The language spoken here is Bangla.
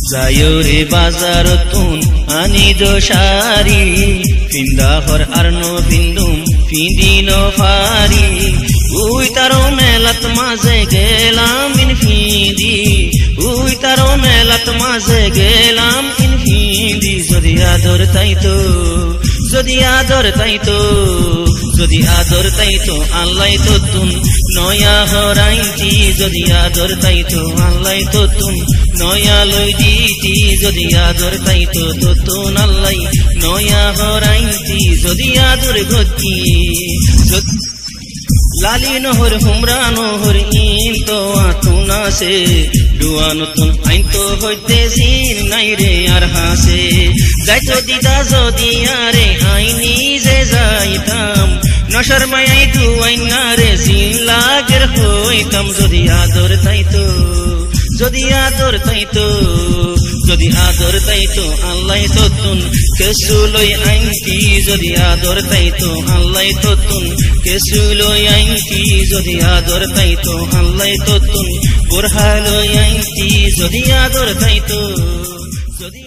যায়রে বাজারতুন আনিদ শাড়ি ফিন্দা হর আরনো বিন্দুম ফিদিন ফারি উই তারো মেলাত মাঝে গেলাম ইন ফিদি উই তারো মেলাত মাঝে গেলাম ইন ফিদি যদি আদর তাইতো যদি আদর তাইতো যদি আদর তাইতো আল্লাহ তো তুন নয়া হরাইতি যদি আদর তাইতো আল্লাহ তো তুন নয়া লই দিতি যদি আদর তাইতো তো তুন আল্লাহ নয়া হরাইতি যদি আদর গতি লালি নহর হুমরা নহর ইন তো আতুনা সে ডুয়ানো তুন আইন তো হইতে জিন নাই রে আর হাসে যাইতো দিদা যদি আরে আইনি যে যাইতাম নশর মাই দুয়াই না রে জিন লাগের হইতাম যদি আদর তাইতো যদি আদর তাইতো যদি আদর তাইতো আল্লাহ তো তুন কেসুলই আইনতি যদি আদর তাইতো আল্লাহ তো তুন কেসুলই আইনতি যদি আদর তাইতো আল্লাহ তো তুন বুরহালই আইনতি যদি আদর তাইতো যদি